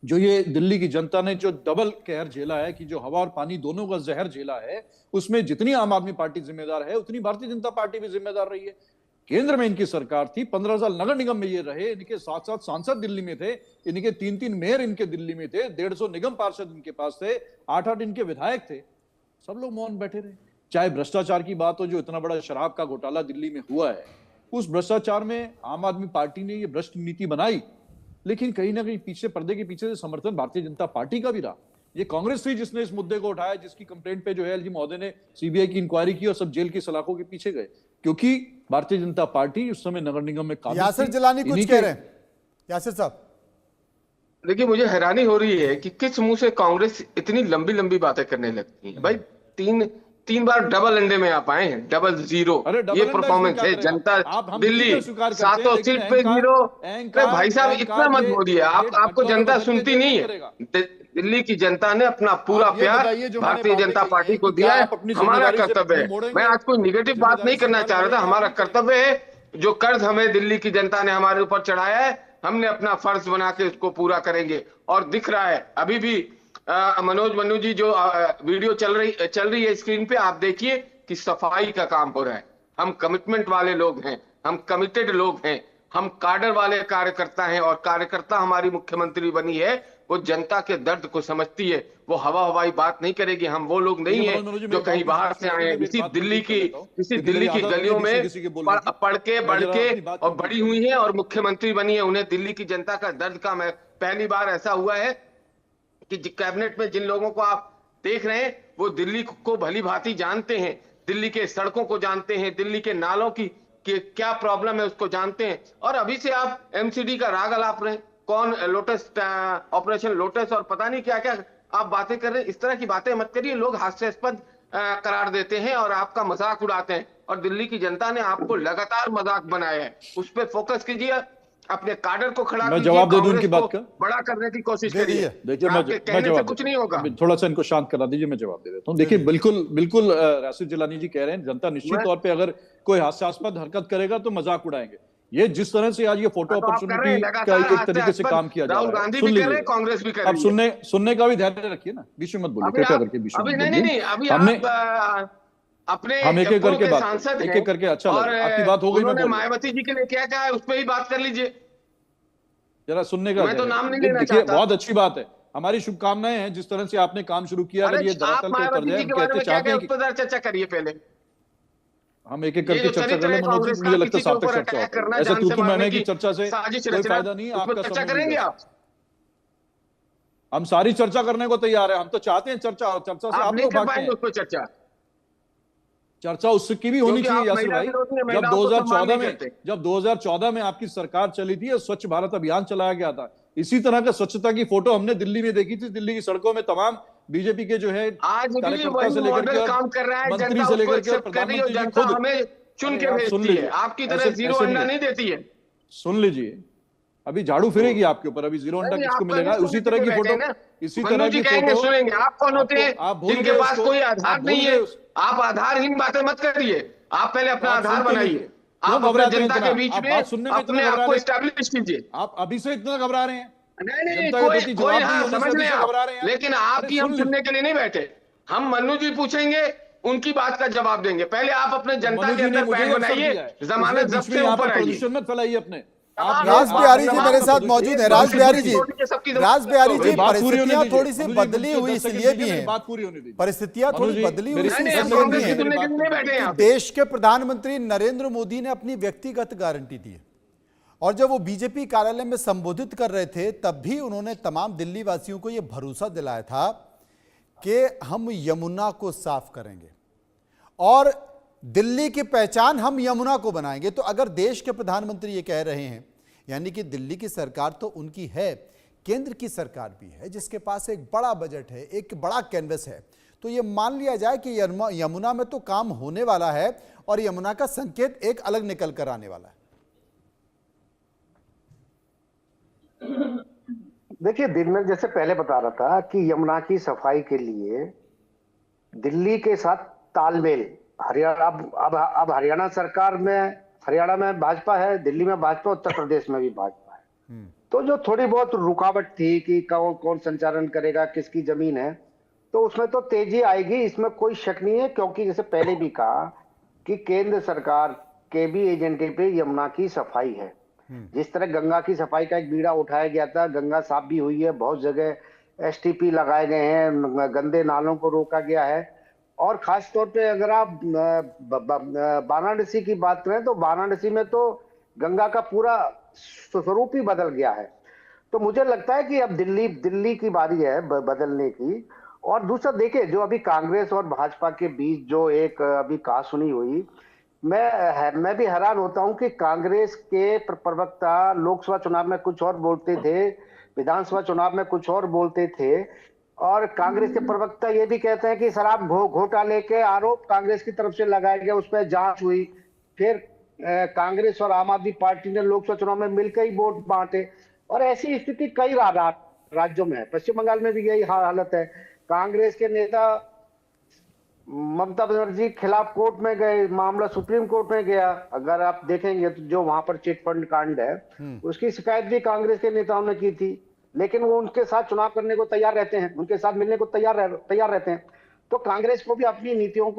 जो ये दिल्ली की जनता ने जो डबल कहर झेला है, कि जो हवा और पानी दोनों का जहर झेला है, उसमें जितनी आम आदमी पार्टी जिम्मेदार है उतनी भारतीय जनता पार्टी भी जिम्मेदार रही है। केंद्र में इनकी सरकार थी, 15 साल नगर निगम में ये रहे, इनके 7-7 सांसद दिल्ली में थे, इनके 3-3 मेयर इनके दिल्ली में थे, 150 निगम पार्षद इनके पास थे, 8-8 इनके विधायक थे, सब लोग मौन बैठे रहे। चाहे भ्रष्टाचार की बात हो, जो इतना बड़ा शराब का घोटाला दिल्ली में हुआ है, उस भ्रष्टाचार में आम आदमी पार्टी ने ये भ्रष्ट नीति बनाई, लेकिन कहीं ना कहीं पीछे पर्दे के पीछे से समर्थन भारतीय जनता पार्टी का भी रहा। ये कांग्रेस थी जिसने इस मुद्दे को उठाया, जिसकी कंप्लेंट पे जो है एलजी महोदय ने सीबीआई की इंक्वायरी की और सब जेल की सलाखों के पीछे गए, क्योंकि भारतीय जनता पार्टी उस समय नगर निगम में यासिर जिलानी कुछ कह रहे हैं। यासिर साहब, देखिए, मुझे हैरानी हो रही है कि किस मुंह से कांग्रेस इतनी लंबी लंबी बातें करने लगती है। भाई तीन बार डबल अंडे में आप आए हैं, डबल जीरो, ये परफॉर्मेंस है। जनता दिल्ली 700 सीट पे जीरो। भाई साहब, इतना मत बोलिए, आपको जनता सुनती नहीं है। दिल्ली की जनता ने अपना पूरा प्यार भारतीय जनता पार्टी को दिया है, हमारा कर्तव्य है। मैं आज कोई निगेटिव बात नहीं करना चाह रहा था, हमारा कर्तव्य है। जो कर्ज हमें दिल्ली की जनता ने हमारे ऊपर चढ़ाया है, हमने अपना फर्ज बना के उसको पूरा करेंगे। और दिख रहा है अभी भी मनोज मन्नू जी जो वीडियो चल रही है स्क्रीन पे, आप देखिए कि सफाई का काम हो रहा है। हम कमिटमेंट वाले लोग हैं, हम कमिटेड लोग हैं, हम काडर वाले कार्यकर्ता हैं, और कार्यकर्ता हमारी मुख्यमंत्री बनी है, वो जनता के दर्द को समझती है, वो हवाई बात नहीं करेगी। हम वो लोग नहीं है जो कहीं बाहर से आए हैं, किसी दिल्ली की गलियों में पढ़ के बढ़ के और बड़ी हुई है और मुख्यमंत्री बनी है। उन्हें दिल्ली की जनता का दर्द का पहली बार ऐसा हुआ है कि कैबिनेट में जिन लोगों को आप देख रहे हैं वो दिल्ली को भली भांति जानते हैं, दिल्ली के सड़कों को जानते हैं, दिल्ली के नालों की क्या प्रॉब्लम है उसको जानते हैं। और अभी से आप एमसीडी का राग अलाप रहे हैं, कौन लोटस ऑपरेशन लोटस और पता नहीं क्या क्या आप बातें कर रहे हैं। इस तरह की बातें मत करिए, लोग हास्यास्पद करार देते हैं और आपका मजाक उड़ाते हैं। और दिल्ली की जनता ने आपको लगातार मजाक बनाया है, उस पर फोकस कीजिए, अपने काडर को खड़ा कीजिए, जवाब दे दूं उनकी बात का, बड़ा करने की कोशिश करिए। देखिए, मैं जवाब कुछ नहीं होगा, थोड़ा सा इनको शांत करा दीजिए, मैं जवाब दे देता हूँ। देखिए, बिल्कुल यासिर जिलानी जी कह रहे हैं, जनता निश्चित तौर पे अगर कोई हास्यास्पद हरकत करेगा तो मजाक उड़ाएंगे। ये जिस तरह से आज ये फोटो अपॉर्चुनिटी का एक तरीके से काम किया जा रहा है, सुन लीजिए, कांग्रेस भी कर रही है। अब सुनने का भी धैर्य रखिए ना, बीच में मत बोलिए, कृपया करके बीच में नहीं, अपने हम एक एक करके बात, सांसद एक एक करके, अच्छा आपकी बात हो गई, मैं मायावती जी के लिए क्या क्या है उस पर ही बात कर लीजिए, जरा सुनने का। मैं तो नाम नहीं लेना चाहता। बहुत अच्छी बात है, हमारी शुभकामनाएं हैं जिस तरह से आपने काम शुरू किया। अगर ये धरातल पे उतर जाए, कहते चाहते हैं कि चर्चा करिए, पहले हम एक एक करके चर्चा कर लें। मनोज जी, मुझे लगता है सार्थक चर्चा होता है, ऐसा तू मैंने की चर्चा से कोई फायदा नहीं, आपका चर्चा करेंगे आप। हम सारी चर्चा करने को तैयार है, हम तो चाहते हैं चर्चा से आप लोग भागते हैं। चर्चा उसकी भी होनी चाहिए यासिर भाई। जब 2014 में आपकी सरकार चली थी और स्वच्छ भारत अभियान चलाया गया था, इसी तरह का स्वच्छता की फोटो हमने दिल्ली में देखी थी। दिल्ली की सड़कों में तमाम बीजेपी के जो है कार्यकर्ता से लेकर के काम कर रहा है, मंत्री से लेकर के प्रधानमंत्री जी खुद हमें चुन के भेजती है, आपकी तरह जीरो अंडा नहीं देती है। सुन लीजिए, अभी झाड़ू फिरेगी आपके ऊपर, अभी जीरो अंडा किसको मिलेगा? उसी तरह की फोटो, इसी तरह की फोटो सुनेंगे। आप कौन होते हैं जिनके पास कोई आधार नहीं है? आप आधारहीन बातें मत करिए, आप पहले अपना आधार बनाइए, आप अपने जनता के बीच में अपने आप को एस्टैब्लिश कीजिए। आप अभी से इतना घबरा रहे हैं? नहीं, कोई समझ रहे हैं, लेकिन आपकी हम सुनने के लिए नहीं बैठे। हम मन्नू जी पूछेंगे, उनकी बात का जवाब देंगे। पहले आप अपने जनता के अंदर पैर बनाइए, जमानत जब्त से ऊपर आइए। मत फैलाइए अपने, राज बिहारी जी मेरे साथ मौजूद है। राज बिहारी जी, परिस्थितियां थोड़ी सी बदली हुई इसलिए भी हैं, परिस्थितियां थोड़ी बदली हुई इसलिए भी हैं। देश के प्रधानमंत्री नरेंद्र मोदी ने अपनी व्यक्तिगत गारंटी दी है और जब वो बीजेपी कार्यालय में संबोधित कर रहे थे तब भी उन्होंने तमाम दिल्ली वासियों को यह भरोसा दिलाया था कि हम यमुना को साफ करेंगे और दिल्ली की पहचान हम यमुना को बनाएंगे। तो अगर देश के प्रधानमंत्री ये कह रहे हैं, यानी कि दिल्ली की सरकार तो उनकी है, केंद्र की सरकार भी है जिसके पास एक बड़ा बजट है, एक बड़ा कैनवस है, तो ये मान लिया जाए कि यमुना में तो काम होने वाला है और यमुना का संकेत एक अलग निकल कर आने वाला है। देखिए, दिन में जैसे पहले बता रहा था कि यमुना की सफाई के लिए दिल्ली के साथ तालमेल, हरियाणा अब हरियाणा सरकार में, हरियाणा में भाजपा है, दिल्ली में भाजपा, उत्तर प्रदेश में भी भाजपा है, तो जो थोड़ी बहुत रुकावट थी कि कौन संचालन करेगा, किसकी जमीन है, तो उसमें तो तेजी आएगी, इसमें कोई शक नहीं है। क्योंकि जैसे पहले भी कहा कि केंद्र सरकार के भी एजेंडे पे यमुना की सफाई है। जिस तरह गंगा की सफाई का एक बीड़ा उठाया गया था, गंगा साफ भी हुई है, बहुत जगह एसटीपी लगाए गए हैं, गंदे नालों को रोका गया है। और खास तौर पे अगर आप वाराणसी की बात करें तो वाराणसी में तो गंगा का पूरा स्वरूप ही बदल गया है। तो मुझे लगता है कि अब दिल्ली की बारी है बदलने की। और दूसरा देखिए, जो अभी कांग्रेस और भाजपा के बीच जो एक अभी कहासुनी हुई, मैं भी हैरान होता हूं कि कांग्रेस के प्रवक्ता लोकसभा चुनाव में कुछ और बोलते थे, विधानसभा चुनाव में कुछ और बोलते थे, और कांग्रेस के प्रवक्ता ये भी कहते हैं कि शराब घोटाले के आरोप कांग्रेस की तरफ से लगाए गए, उस पर जांच हुई, फिर कांग्रेस और आम आदमी पार्टी ने लोकसभा चुनाव में मिलकर ही वोट बांटे। और ऐसी स्थिति कई राज्यों में है, पश्चिम बंगाल में भी यही हालत है। कांग्रेस के नेता ममता बनर्जी खिलाफ कोर्ट में गए, मामला सुप्रीम कोर्ट में गया। अगर आप देखेंगे तो जो वहां पर चिट फंड कांड है उसकी शिकायत भी कांग्रेस के नेताओं ने की थी, लेकिन वो उनके साथ चुनाव करने को तैयार रहते हैं, उनके साथ मिलने को तैयार रहते हैं। तो कांग्रेस को भी अपनी नीतियों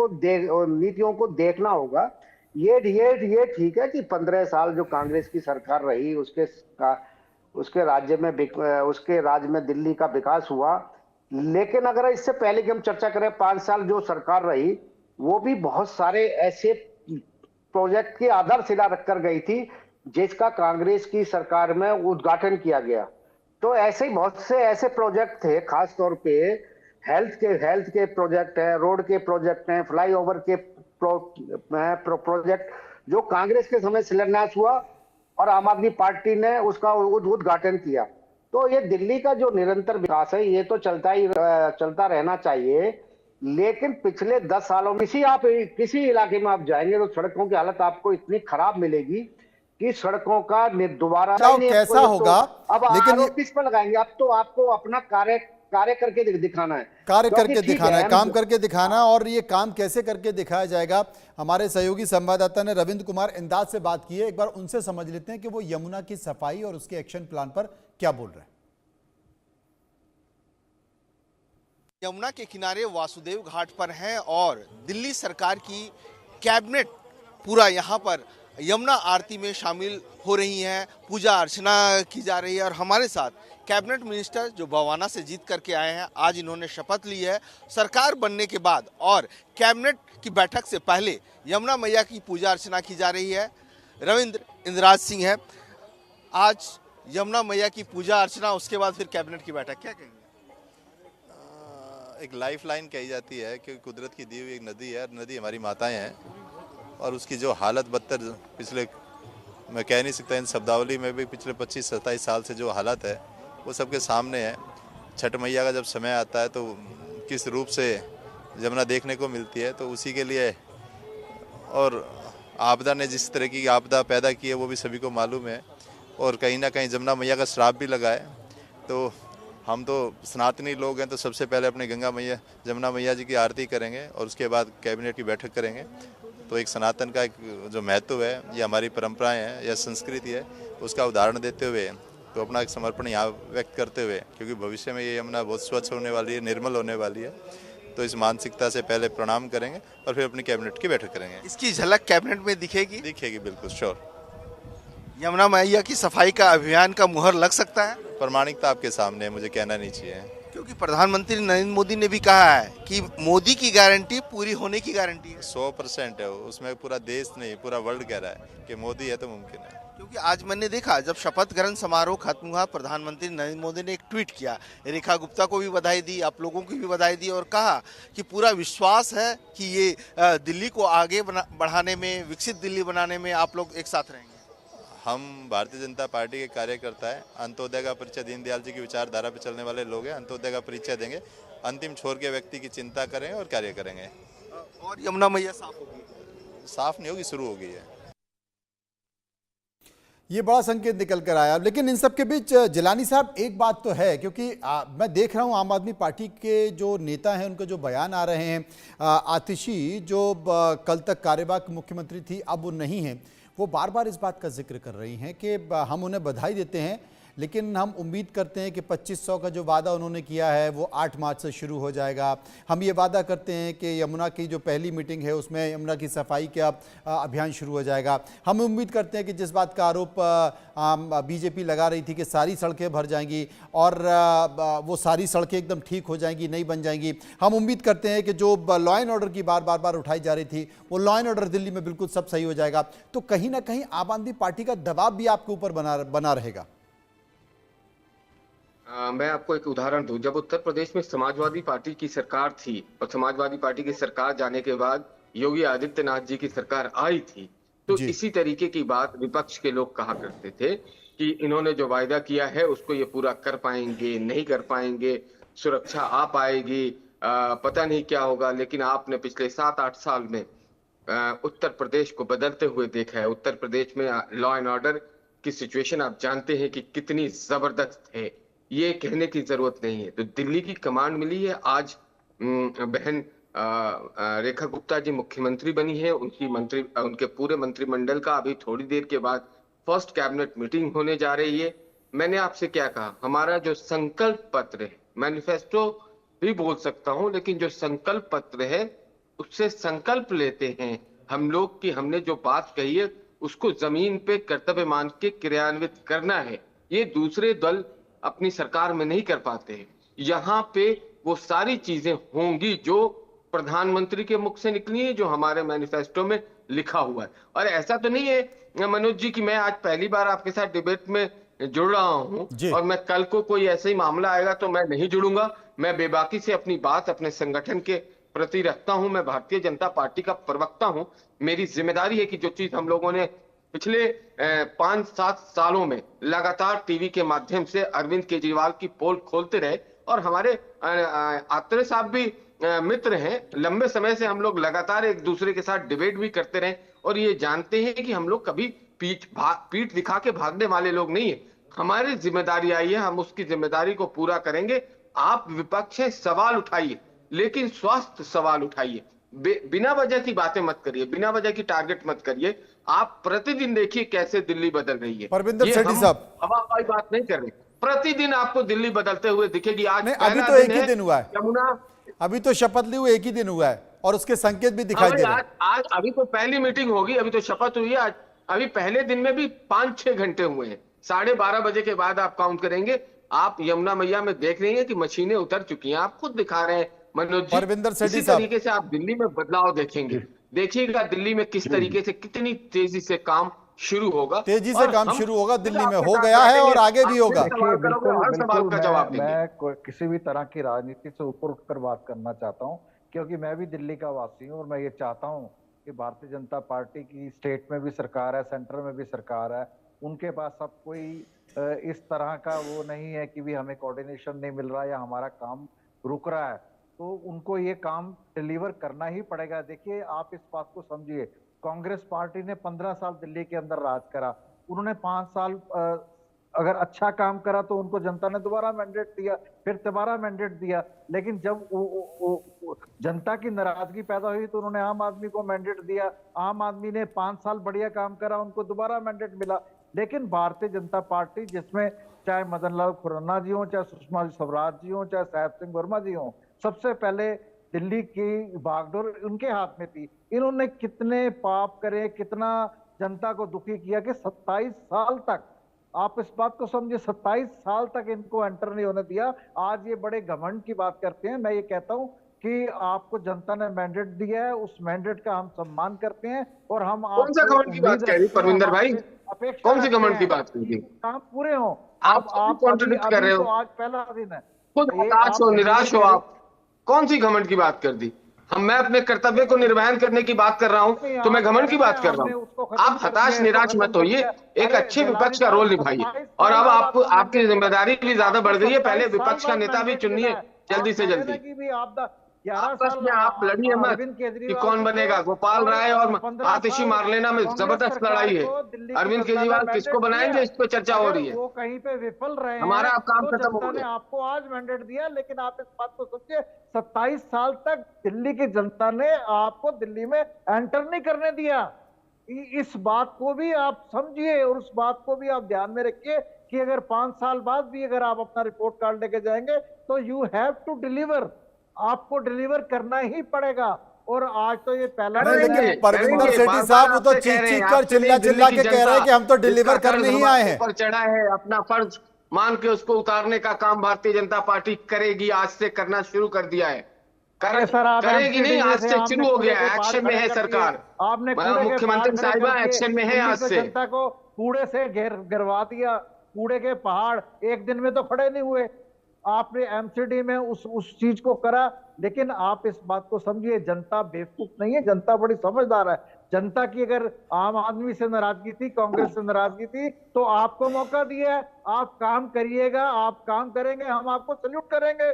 को देखना होगा। ये ठीक है कि 15 साल जो कांग्रेस की सरकार रही उसके राज्य में दिल्ली का विकास हुआ, लेकिन अगर इससे पहले की हम चर्चा करें 5 साल जो सरकार रही, वो भी बहुत सारे ऐसे प्रोजेक्ट की आधारशिला रखकर गई थी जिसका कांग्रेस की सरकार में उद्घाटन किया गया। तो ऐसे ही बहुत से ऐसे प्रोजेक्ट थे, खास तौर पे हेल्थ के प्रोजेक्ट है, रोड के प्रोजेक्ट हैं, फ्लाईओवर के प्रोजेक्ट जो कांग्रेस के समय शिलान्यास हुआ और आम आदमी पार्टी ने उसका उद्घाटन किया। तो ये दिल्ली का जो निरंतर विकास है ये तो चलता रहना चाहिए, लेकिन पिछले 10 सालों में किसी इलाके में आप जाएंगे तो सड़कों की हालत आपको इतनी खराब मिलेगी कि सड़कों का दोबारा कैसा होगा। अब लेकिन किस पर लगाएंगे? अब तो आपको अपना कार्य करके दिखाना है, काम करके दिखाना। और ये काम कैसे करके दिखाया जाएगा, हमारे सहयोगी संवाददाता ने रविंद्र कुमार इंदाज से बात की है, एक बार उनसे समझ लेते हैं कि वो यमुना की सफाई और उसके एक्शन प्लान पर क्या बोल रहे हैं। यमुना के किनारे वासुदेव घाट पर हैं और दिल्ली सरकार की कैबिनेट पूरा यहाँ पर यमुना आरती में शामिल हो रही हैं, पूजा अर्चना की जा रही है। और हमारे साथ कैबिनेट मिनिस्टर जो बवाना से जीत करके आए हैं, आज इन्होंने शपथ ली है। सरकार बनने के बाद और कैबिनेट की बैठक से पहले यमुना मैया की पूजा अर्चना की जा रही है। रविंद्र इंद्राज सिंह है, आज यमुना मैया की पूजा अर्चना, उसके बाद फिर कैबिनेट की बैठक, क्या कहेंगे? एक लाइफ लाइन कही जाती है क्योंकि कुदरत की दी हुई एक नदी है, नदी हमारी माताएं हैं और उसकी जो हालत बदतर पिछले, मैं कह नहीं सकता इन शब्दावली में भी, पिछले 25-27 साल से जो हालत है वो सबके सामने है। छठ मैया का जब समय आता है तो किस रूप से यमुना देखने को मिलती है, तो उसी के लिए, और आपदा ने जिस तरह की आपदा पैदा की है वो भी सभी को मालूम है। और कहीं ना कहीं यमुना मैया का श्राप भी लगा है। तो हम तो सनातनी लोग हैं, तो सबसे पहले अपने यमुना मैया जी की आरती करेंगे और उसके बाद कैबिनेट की बैठक करेंगे। तो एक सनातन का एक जो महत्व है, ये हमारी परंपराएं हैं या संस्कृति है, उसका उदाहरण देते हुए तो अपना एक समर्पण यहाँ व्यक्त करते हुए, क्योंकि भविष्य में ये यमुना बहुत स्वच्छ होने वाली है, निर्मल होने वाली है, तो इस मानसिकता से पहले प्रणाम करेंगे और फिर अपनी कैबिनेट की बैठक करेंगे। इसकी झलक कैबिनेट में दिखेगी? दिखेगी, बिल्कुल श्योर। यमुना मैया की सफाई का अभियान का मुहर लग सकता है? प्रामाणिकता आपके सामने है, मुझे कहना नहीं चाहिए। क्योंकि प्रधानमंत्री नरेंद्र मोदी ने भी कहा है कि मोदी की गारंटी पूरी होने की गारंटी है। 100% है, उसमें पूरा देश नहीं पूरा वर्ल्ड कह रहा है कि मोदी है तो मुमकिन है। क्योंकि आज मैंने देखा जब शपथ ग्रहण समारोह खत्म हुआ, प्रधानमंत्री नरेंद्र मोदी ने एक ट्वीट किया, रेखा गुप्ता को भी बधाई दी, आप लोगों को भी बधाई दी और कहा कि पूरा विश्वास है कि ये दिल्ली को आगे बढ़ाने में, विकसित दिल्ली बनाने में आप लोग एक साथ रहेंगे। हम भारतीय जनता पार्टी के कार्यकर्ता है, अंत्योदय का परिचय दीनदयाल जी की विचारधारा पर चलने वाले लोग हैं, अंत्योदय का परिचय देंगे, अंतिम छोर के व्यक्ति की चिंता करेंगे और कार्य करेंगे। और यमुना मैया साफ होगी? साफ नहीं होगी, शुरू हो गई है। ये बड़ा संकेत निकल कर आया। लेकिन इन सब के बीच जिलानी साहब एक बात तो है, क्योंकि मैं देख रहा हूँ आम आदमी पार्टी के जो नेता हैं उनके जो बयान आ रहे हैं, आतिशी जो कल तक कार्यवाहक मुख्यमंत्री थी अब वो नहीं है, वो बार बार इस बात का जिक्र कर रही हैं कि हम उन्हें बधाई देते हैं लेकिन हम उम्मीद करते हैं कि 2500 का जो वादा उन्होंने किया है वो 8 मार्च से शुरू हो जाएगा। हम ये वादा करते हैं कि यमुना की जो पहली मीटिंग है उसमें यमुना की सफाई का अभियान शुरू हो जाएगा। हम उम्मीद करते हैं कि जिस बात का आरोप बीजेपी लगा रही थी कि सारी सड़कें भर जाएंगी और वो सारी सड़कें एकदम ठीक हो जाएंगी, नहीं बन जाएंगी, हम उम्मीद करते हैं कि जो लॉ एंड ऑर्डर की बार उठाई जा रही थी वो लॉ एंड ऑर्डर दिल्ली में बिल्कुल सब सही हो जाएगा। तो कहीं ना कहीं आम आदमी पार्टी का दबाव भी आपके ऊपर बना रहेगा। मैं आपको एक उदाहरण दूं। जब उत्तर प्रदेश में समाजवादी पार्टी की सरकार थी और समाजवादी पार्टी की सरकार जाने के बाद योगी आदित्यनाथ जी की सरकार आई थी, तो इसी तरीके की बात विपक्ष के लोग कहा करते थे कि इन्होंने जो वायदा किया है उसको ये पूरा कर पाएंगे, नहीं कर पाएंगे, सुरक्षा आ पाएगी, पता नहीं क्या होगा। लेकिन आपने पिछले 7-8 साल में उत्तर प्रदेश को बदलते हुए देखा है। उत्तर प्रदेश में लॉ एंड ऑर्डर की सिचुएशन आप जानते हैं कि कितनी जबरदस्त है, ये कहने की जरूरत नहीं है। तो दिल्ली की कमांड मिली है। आज बहन रेखा गुप्ता जी मुख्यमंत्री बनी है, उनके पूरे मंत्रिमंडल का अभी थोड़ी देर के बाद फर्स्ट कैबिनेट मीटिंग होने जा रही है। मैंने आपसे क्या कहा, हमारा जो संकल्प पत्र है, मैनिफेस्टो भी बोल सकता हूं, लेकिन जो संकल्प पत्र है उससे संकल्प लेते हैं हम लोग कि हमने जो बात कही है उसको जमीन पे कर्तव्य मान के क्रियान्वित करना है। ये दूसरे दल अपनी सरकार में नहीं कर पाते हैं। यहाँ पे वो सारी चीजें होंगी जो प्रधानमंत्री के मुख से निकली है, जो हमारे मैनिफेस्टो में लिखा हुआ है। और ऐसा तो नहीं है मनोज जी कि मैं आज पहली बार आपके साथ डिबेट में जुड़ रहा हूं और मैं कल को कोई ऐसा ही मामला आएगा तो मैं नहीं जुड़ूंगा। मैं बेबाकी से अपनी बात अपने संगठन के प्रति रखता हूं। मैं भारतीय जनता पार्टी का प्रवक्ता हूं। मेरी जिम्मेदारी है कि जो चीज हम लोगों ने पिछले 5-7 सालों में लगातार टीवी के माध्यम से अरविंद केजरीवाल की पोल खोलते रहे, और हमारे आत्रे साहब भी मित्र हैं, लंबे समय से हम लोग लगातार एक दूसरे के साथ डिबेट भी करते रहे और ये जानते हैं कि हम लोग कभी पीठ दिखा के भागने वाले लोग नहीं है। हमारी जिम्मेदारी आई है, हम उसकी जिम्मेदारी को पूरा करेंगे। आप विपक्ष है, सवाल उठाइए, लेकिन स्वस्थ सवाल उठाइए। बिना वजह की बातें मत करिए, बिना वजह की टारगेट मत करिए। आप प्रतिदिन देखिए कैसे दिल्ली बदल रही है। परविंदर सेठी साहब, हवाई बात नहीं कर रहे, प्रतिदिन आपको दिल्ली बदलते हुए दिखेगी। आज अभी तो एक ही दिन हुआ है, यमुना अभी तो शपथ ली हुई एक ही दिन हुआ है और उसके संकेत भी दिखाई दे रहे हैं। आज अभी तो पहली मीटिंग होगी, अभी तो शपथ हुई है। आज अभी पहले दिन में भी 5-6 घंटे हुए हैं। 12:30 बजे के बाद आप काउंट करेंगे। आप यमुना मैया में देख रहे हैं कि मशीनें उतर चुकी हैं, आप खुद दिखा रहे हैं मनोज जी। परविंदर सेठी इसी तरीके से आप दिल्ली में बदलाव देखेंगे। देखिएगा दिल्ली में किस तरीके से, कितनी तेजी से काम शुरू होगा, तेजी से काम शुरू होगा। दिल्ली में हो गया है और आगे भी होगा। मैं किसी भी तरह की राजनीति से ऊपर उठकर बात करना चाहता हूं, क्योंकि मैं भी दिल्ली का वासी हूं और मैं ये चाहता हूं कि भारतीय जनता पार्टी की स्टेट में भी सरकार है, सेंटर में भी सरकार है, उनके पास अब कोई इस तरह का वो नहीं है कि भी हमें कोऑर्डिनेशन नहीं मिल रहा या हमारा काम रुक रहा है। तो उनको ये काम डिलीवर करना ही पड़ेगा। देखिए, आप इस बात को समझिए, कांग्रेस पार्टी ने 15 साल दिल्ली के अंदर राज करा, उन्होंने 5 साल अगर अच्छा काम करा तो उनको जनता ने दोबारा मैंडेट दिया, फिर दोबारा मैंडेट दिया। लेकिन जब जनता की नाराजगी पैदा हुई तो उन्होंने आम आदमी को मैंडेट दिया, आम आदमी ने 5 साल बढ़िया काम करा, उनको दोबारा मैंडेट मिला। लेकिन भारतीय जनता पार्टी, जिसमें चाहे मदन लाल खुराना जी हो, चाहे सुषमा स्वराज जी हो, चाहे साहेब सिंह वर्मा जी हो, सबसे पहले दिल्ली की बागडोर उनके हाथ में थी। इन्होंने कितने पाप करे, कितना जनता को दुखी किया कि 27 साल तक, आप इस बात को समझिए, 27 साल तक इनको एंटर नहीं होने दिया। आज ये बड़े घमंड की बात करते हैं। मैं ये कहता हूं कि आपको जनता ने मैंडेट दिया है, उस मैंडेट का हम सम्मान करते हैं और हम कौन सा घमंड की बात कह रही परविंदर भाई? कौन सी घमंड की बात कर रही? काम पूरे हो। आप कॉन्ट्रडिक्ट कर रहे हो। आज पहला दिन है, खुद हताश हो, निराश हो आप। कौन सी घमंड की बात कर दी? मैं अपने कर्तव्य को निर्वहन करने की बात कर रहा हूं तो मैं घमंड की बात कर रहा हूं। आप हताश निराश मत होइए, एक अच्छे विपक्ष का रोल निभाइए। और अब आपकी जिम्मेदारी भी ज्यादा बढ़ गई है, पहले विपक्ष का नेता भी चुनिए जल्दी से जल्दी। आपस में आप लड़िए मत कि कौन बनेगा। गोपाल राय और आतिशी मारलेना में जबरदस्त लड़ाई है। अरविंद केजरीवाल किसको बनाएंगे, इस पर चर्चा हो रही है। वो कहीं पे विफल रहे हैं, हमारा काम खत्म हो गया। आपको आज मैंडेट दिया, लेकिन आप इस बात को सोचिए, 27 साल तक दिल्ली की जनता ने आपको दिल्ली में एंटर नहीं करने दिया। इस बात को भी आप समझिए और उस बात को भी आप ध्यान में रखिए कि अगर 5 साल बाद भी अगर आप अपना रिपोर्ट कार्ड लेके जाएंगे तो यू हैव टू डिलीवर, आपको डिलीवर करना ही पड़ेगा। और आज तो ये पहला परविंदर सेठी साहब वो तो चीख कर चिल्ला के कह रहे हैं कि हम तो डिलीवर करने ही आए हैं। पर चढ़ा है, अपना फर्ज मान के उसको उतारने का काम भारतीय जनता पार्टी करेगी। आज से करना शुरू कर दिया है। करेगी नहीं, आज से शुरू हो गया। एक्शन में है सरकार, आपने मुख्यमंत्री साहिबा एक्शन में है। आज से जनता को कूड़े से गिरवा दिया। कूड़े के पहाड़ एक दिन में तो खड़े नहीं हुए। आपने एमसीडी में उस चीज को करा, लेकिन आप इस बात को समझिए, जनता बेवकूफ नहीं है, जनता बड़ी समझदार है। जनता की अगर आम आदमी से नाराजगी थी, कांग्रेस से नाराजगी थी, तो आपको मौका दिया है। आप काम करिएगा, आप काम करेंगे, हम आपको सल्यूट करेंगे।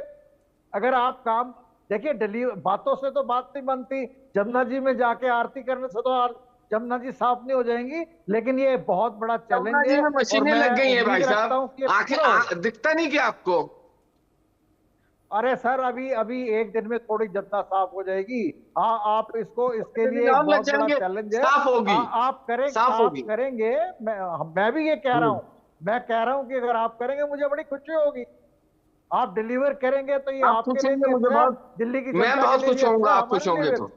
अगर आप काम देखिए, बातों से तो बात नहीं बनती। जमुना जी में जाके आरती करने से तो जमुना जी साफ नहीं हो जाएंगी। लेकिन ये बहुत बड़ा चैलेंज है। मशीनें लग गई है भाई साहब, दिखता नहीं क्या आपको? अरे सर, अभी एक दिन में थोड़ी जनता साफ हो जाएगी। आप इसके लिए बहुत बड़ा चैलेंज है। साफ होगी, आप करेंगे। मैं भी ये कह रहा हूँ, मैं कह रहा हूँ कि अगर आप करेंगे मुझे बड़ी खुशी होगी। आप डिलीवर करेंगे तो ये आपके लिए मुझे बहुत, दिल्ली की मैं बहुत खुश होऊंगा आप खुश होंगे तो।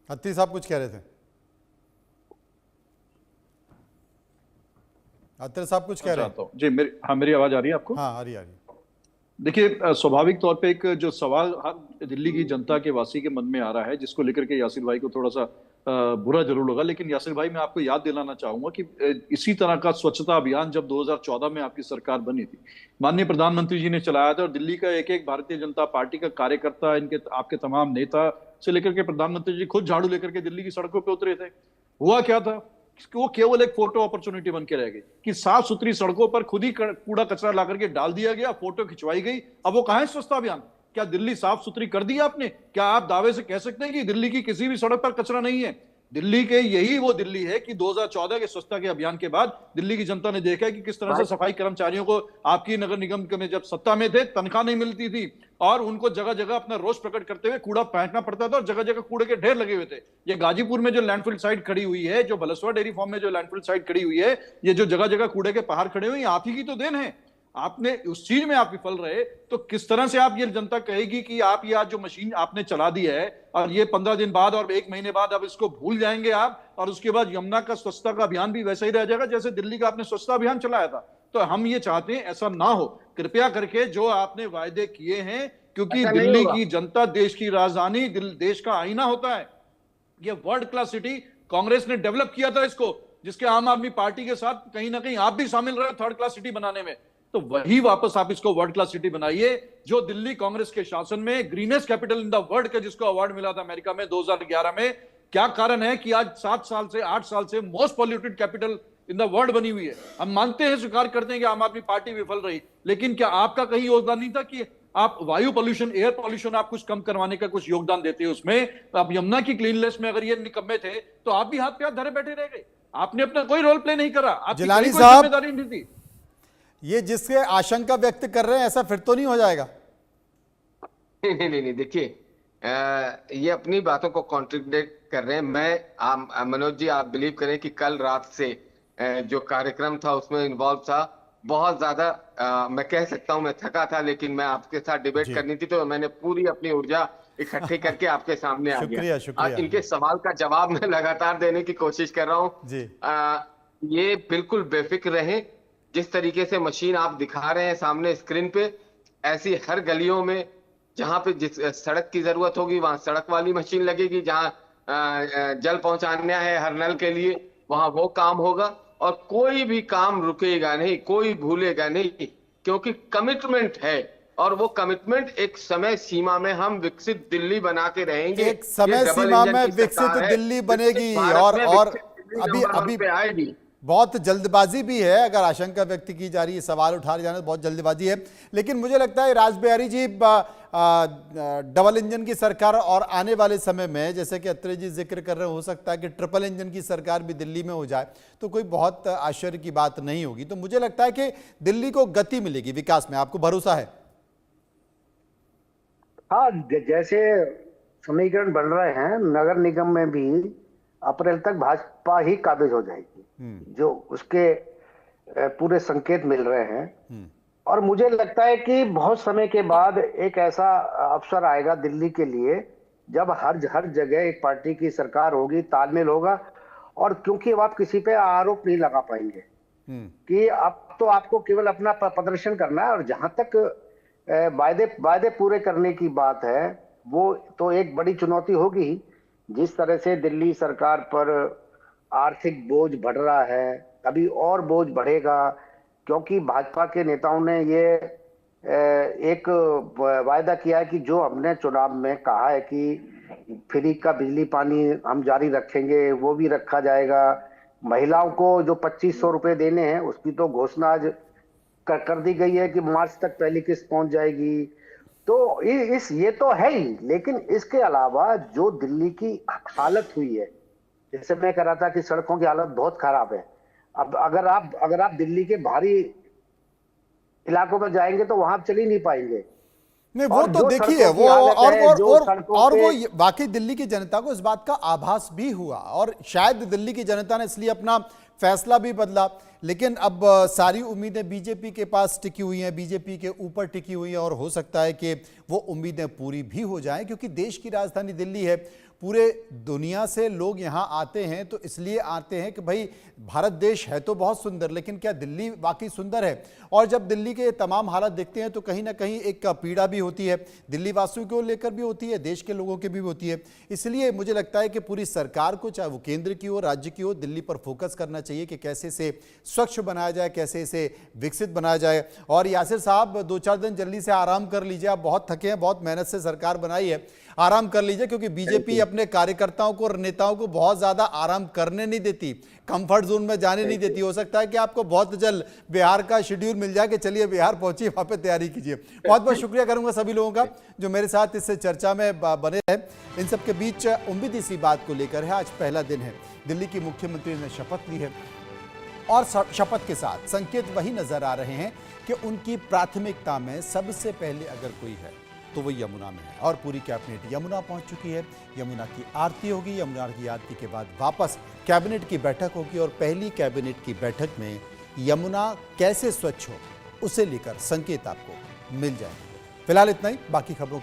अत्ती साहब कुछ कह रहे थे? अत्तर साहब कुछ कह रहे हैं? जी, मेरी आवाज आ रही है आपको? हाँ, आ रही। देखिए, स्वाभाविक तौर पे एक जो सवाल दिल्ली की जनता के वासी के मन में आ रहा है, जिसको लेकर के यासिर भाई को थोड़ा सा बुरा जरूर लगा, लेकिन यासिर भाई मैं आपको याद दिलाना चाहूंगा कि इसी तरह का स्वच्छता अभियान जब 2014 में आपकी सरकार बनी थी, माननीय प्रधानमंत्री जी ने चलाया था और दिल्ली का एक एक भारतीय जनता पार्टी का कार्यकर्ता, इनके आपके तमाम नेता से लेकर के प्रधानमंत्री जी खुद झाड़ू लेकर के दिल्ली की सड़कों पर उतरे थे। हुआ क्या था? वो केवल एक फोटो अपॉर्चुनिटी बन के रह गई कि साफ सुथरी सड़कों पर खुद ही कूड़ा कचरा ला करके डाल दिया गया, फोटो खिंचवाई गई। अब वो कहां है स्वच्छता अभियान? क्या दिल्ली साफ सुथरी कर दी आपने? क्या आप दावे से कह सकते हैं कि दिल्ली की किसी भी सड़क पर कचरा नहीं है? दिल्ली के यही वो दिल्ली है कि 2014 के स्वच्छता के अभियान के बाद दिल्ली की जनता ने देखा है कि किस तरह से सफाई कर्मचारियों को आपकी नगर निगम में जब सत्ता में थे तनख्वाह नहीं मिलती थी और उनको जगह जगह अपना रोष प्रकट करते हुए कूड़ा फेंकना पड़ता था और जगह जगह कूड़े के ढेर लगे हुए थे। ये गाजीपुर में जो लैंडफिल साइट खड़ी हुई है, जो बलसवा डेयरी फार्म में जो लैंडफिल साइट खड़ी हुई है, ये जो जगह जगह कूड़े के पहाड़ खड़े हुए, आप ही की तो देन है। आपने उस चीज में आप विफल रहे तो किस तरह से आप ये जनता कहेगी कि आप ये आज जो मशीन आपने चला दी है और ये 15 दिन बाद और 1 महीने बाद अब इसको भूल जाएंगे आप और उसके बाद यमुना का स्वच्छता का अभियान भी वैसा ही रह जाएगा जैसे दिल्ली का आपने स्वच्छता अभियान चलाया था। तो हम ये चाहते हैं ऐसा ना हो। कृपया करके जो आपने वायदे किए हैं, क्योंकि दिल्ली की जनता देश की राजधानी, देश का आईना होता है। ये वर्ल्ड क्लास सिटी कांग्रेस ने डेवलप किया था इसको, जिसके आम आदमी पार्टी के साथ कहीं ना कहीं आप भी शामिल रहे थर्ड क्लास सिटी बनाने में। तो वही वापस आप इसको वर्ल्ड क्लास सिटी बनाइए जो दिल्ली कांग्रेस के शासन में greenest capital in the world का जिसको अवार्ड मिला था अमेरिका में 2011 में। क्या कारण है कि आज 8 साल से most polluted capital in the world बनी हुई है? हम मानते हैं, स्वीकार करते हैं कि आम आदमी पार्टी विफल रही, लेकिन क्या आपका कहीं योगदान नहीं था कि आप वायु पॉल्यूशन, एयर पॉल्यूशन आप कुछ कम करवाने का कुछ योगदान देते हैं उसमें? आप यमुना की क्लीननेस में अगर ये निकम्मे थे तो आप भी हाथ पे हाथ धरे बैठे रह गए। आपने अपना कोई रोल प्ले नहीं करा, आपकी कोई जिम्मेदारी नहीं थी। ये जिसके आशंका व्यक्त कर रहे हैं ऐसा फिर तो नहीं हो जाएगा? नहीं, देखिए, ये अपनी बातों को कॉन्ट्रडिक्ट कर रहे हैं। मैं मनोज जी, आप बिलीव करें कि कल रात से जो कार्यक्रम था उसमें इन्वॉल्व था बहुत ज्यादा। मैं कह सकता हूं मैं थका था, लेकिन मैं आपके साथ डिबेट करनी थी तो मैंने पूरी अपनी ऊर्जा इकट्ठे करके आपके सामने आ शुक्रिया, गया। शुक्रिया। इनके सवाल का जवाब मैं लगातार देने की कोशिश कर रहा हूँ जी। ये बिल्कुल बेफिक्र रहें। जिस तरीके से मशीन आप दिखा रहे हैं सामने स्क्रीन पे, ऐसी हर गलियों में जहां पे जिस सड़क की जरूरत होगी वहां सड़क वाली मशीन लगेगी, जहां जल पहुंचाना है हर नल के लिए वहां वो काम होगा, और कोई भी काम रुकेगा नहीं, कोई भूलेगा नहीं, क्योंकि कमिटमेंट है। और वो कमिटमेंट एक समय सीमा में हम विकसित दिल्ली बना के रहेंगे। एक समय सीमा में विकसित दिल्ली बनेगी और अभी आएगी। बहुत जल्दबाजी भी है, अगर आशंका व्यक्त की जा रही है, सवाल उठाए जाने तो बहुत जल्दबाजी है। लेकिन मुझे लगता है राज बिहारी जी, डबल इंजन की सरकार और आने वाले समय में, जैसे कि अत्रे जी जिक्र कर रहे हो सकता है कि ट्रिपल इंजन की सरकार भी दिल्ली में हो जाए, तो कोई बहुत आश्चर्य की बात नहीं होगी। तो मुझे लगता है कि दिल्ली को गति मिलेगी विकास में, आपको भरोसा है? हाँ, जैसे समीकरण बन रहे हैं, नगर निगम में भी अप्रैल तक भाजपा ही काबिज हो जाएगी, जो उसके पूरे संकेत मिल रहे हैं। और मुझे लगता है कि बहुत समय के बाद एक ऐसा अवसर आएगा दिल्ली के लिए जब हर जगह एक पार्टी की सरकार होगी, तालमेल होगा। और क्योंकि अब आप किसी पे आरोप नहीं लगा पाएंगे कि अब तो आपको केवल अपना प्रदर्शन करना है, और जहां तक वायदे पूरे करने की बात है, वो तो एक बड़ी चुनौती होगी। जिस तरह से दिल्ली सरकार पर आर्थिक बोझ बढ़ रहा है, अभी और बोझ बढ़ेगा, क्योंकि भाजपा के नेताओं ने ये एक वायदा किया है कि जो हमने चुनाव में कहा है कि फ्री का बिजली पानी हम जारी रखेंगे, वो भी रखा जाएगा। महिलाओं को जो 2500 रुपए देने हैं उसकी तो घोषणा आज कर दी गई है कि मार्च तक पहली किस्त पहुंच जाएगी। तो ये तो है ही, लेकिन इसके अलावा जो दिल्ली की हालत हुई है, जैसे मैं कह रहा था कि सड़कों की हालत बहुत खराब है। अब अगर आप दिल्ली के बाहरी इलाकों में जाएंगे तो वहां आप चल ही नहीं पाएंगे। नहीं, वो तो देखिए, वो और वो वाकई दिल्ली की जनता को इस बात का आभास भी हुआ, और शायद दिल्ली की जनता ने इसलिए अपना फैसला भी बदला। लेकिन अब सारी उम्मीदें बीजेपी के पास टिकी हुई हैं, बीजेपी के ऊपर टिकी हुई हैं, और हो सकता है कि वो उम्मीदें पूरी भी हो जाएं, क्योंकि देश की राजधानी दिल्ली है। पूरे दुनिया से लोग यहाँ आते हैं तो इसलिए आते हैं कि भाई भारत देश है तो बहुत सुंदर, लेकिन क्या दिल्ली वाकई सुंदर है? और जब दिल्ली के तमाम हालात देखते हैं तो कहीं ना कहीं एक पीड़ा भी होती है, दिल्ली वासियों को लेकर भी होती है, देश के लोगों के भी होती है। इसलिए मुझे लगता है कि पूरी सरकार को, चाहे वो केंद्र की हो, राज्य की हो, दिल्ली पर फोकस करना चाहिए कि कैसे इसे स्वच्छ बनाया जाए, कैसे इसे विकसित बनाया जाए। और यासिर साहब, 2-4 दिन जल्दी से आराम कर लीजिए, आप बहुत थके हैं, बहुत मेहनत से सरकार बनाई है, आराम कर लीजिए, क्योंकि बीजेपी अपने कार्यकर्ताओं को और नेताओं को बहुत ज्यादा आराम करने नहीं देती, कंफर्ट जोन में जाने नहीं देती। हो सकता है कि आपको बहुत जल्द बिहार का शेड्यूल मिल जाए कि चलिए बिहार पहुंचिए, वहां पे तैयारी कीजिए। बहुत बहुत शुक्रिया करूंगा सभी लोगों का जो मेरे साथ इस चर्चा में बने रहे। इन सबके बीच उम्मीद इसी बात को लेकर है, आज पहला दिन है, दिल्ली की मुख्यमंत्री ने शपथ ली है, और शपथ के साथ संकेत वही नजर आ रहे हैं कि उनकी प्राथमिकता में सबसे पहले अगर कोई है तो वो यमुना में है, और पूरी कैबिनेट यमुना पहुंच चुकी है। यमुना की आरती होगी, यमुना की आरती के बाद वापस कैबिनेट की बैठक होगी, और पहली कैबिनेट की बैठक में यमुना कैसे स्वच्छ हो उसे लेकर संकेत आपको मिल जाएंगे। फिलहाल इतना ही, बाकी खबरों